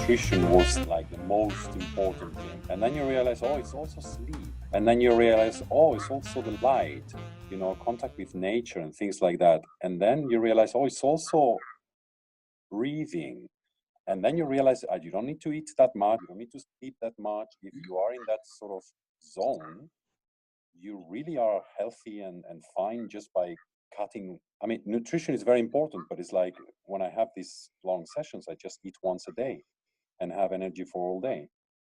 nutrition was like the most important thing. And then you realize, oh, it's also sleep. And then you realize, oh, it's also the light, contact with nature and things like that. And then you realize, oh, it's also breathing. And then you realize you don't need to eat that much, you don't need to sleep that much. If you are in that sort of zone, you really are healthy and fine just by cutting. I mean, nutrition is very important, but it's like when I have these long sessions, I just eat once a day and have energy for all day.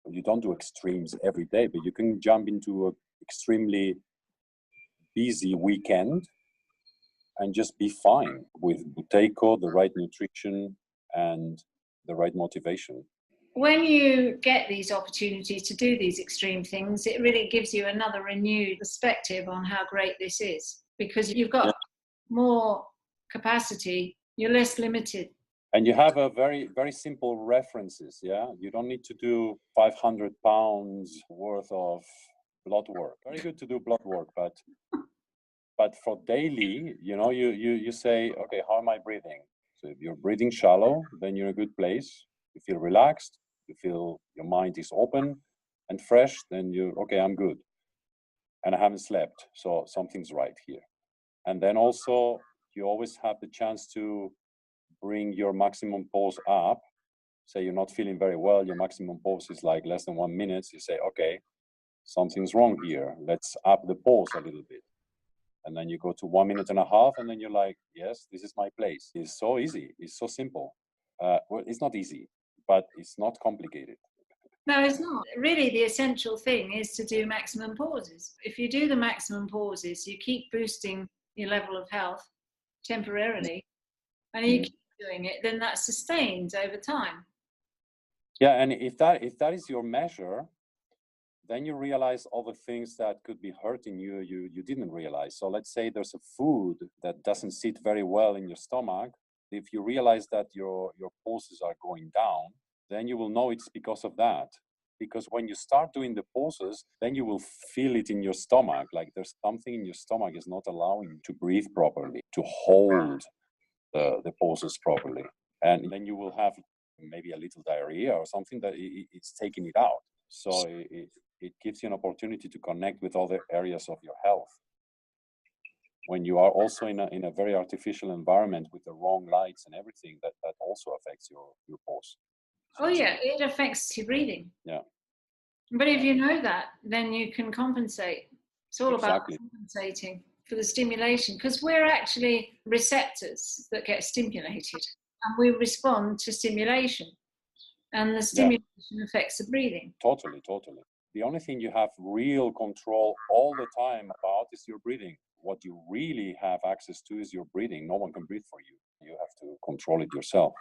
You don't do extremes every day, but you can jump into an extremely busy weekend and just be fine with Buteyko, the right nutrition and the right motivation. When you get these opportunities to do these extreme things, it really gives you another renewed perspective on how great this is, because you've got more capacity, you're less limited. And you have a very, very simple references, yeah? You don't need to do 500 pounds worth of blood work. Very good to do blood work, but for daily, you say, okay, how am I breathing? So if you're breathing shallow, then you're in a good place. You feel relaxed, you feel your mind is open and fresh, then okay, I'm good. And I haven't slept, so something's right here. And then also, you always have the chance to bring your maximum pulse up. Say you're not feeling very well, your maximum pulse is like less than 1 minute. You say, okay, something's wrong here. Let's up the pulse a little bit. And then you go to 1.5 minutes, and then you're like, yes, this is my place. It's so easy. It's so simple. Well, it's not easy, but it's not complicated. No, it's not. Really, the essential thing is to do maximum pauses. If you do the maximum pauses, you keep boosting your level of health temporarily, and you keep doing it, then that's sustained over time. Yeah, and if that is your measure, then you realize all the things that could be hurting you didn't realize. So let's say there's a food that doesn't sit very well in your stomach. If you realize that your pulses are going down, then you will know it's because of that. Because when you start doing the pulses, then you will feel it in your stomach, like there's something in your stomach is not allowing you to breathe properly, to hold the pulses properly. And then you will have maybe a little diarrhea or something that it's taking it out. So it gives you an opportunity to connect with other areas of your health. When you are also in a very artificial environment with the wrong lights and everything, that also affects your pulse. Oh yeah, it affects your breathing. Yeah. But if you know that, then you can compensate. It's all about compensating for the stimulation, because we're actually receptors that get stimulated, and we respond to stimulation. And the stimulation affects the breathing. Totally. The only thing you have real control all the time about is your breathing. What you really have access to is your breathing. No one can breathe for you. You have to control it yourself.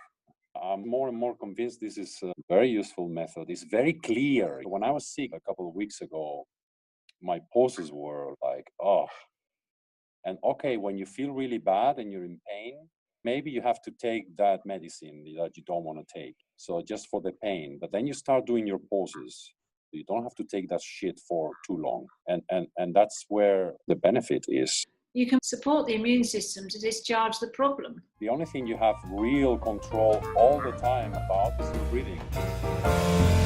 I'm more and more convinced this is a very useful method. It's very clear. When I was sick a couple of weeks ago, my pulses were like, oh. And okay, when you feel really bad and you're in pain, maybe you have to take that medicine that you don't want to take. So just for the pain. But then you start doing your pulses. You don't have to take that shit for too long. And that's where the benefit is. You can support the immune system to discharge the problem. The only thing you have real control all the time about is your breathing.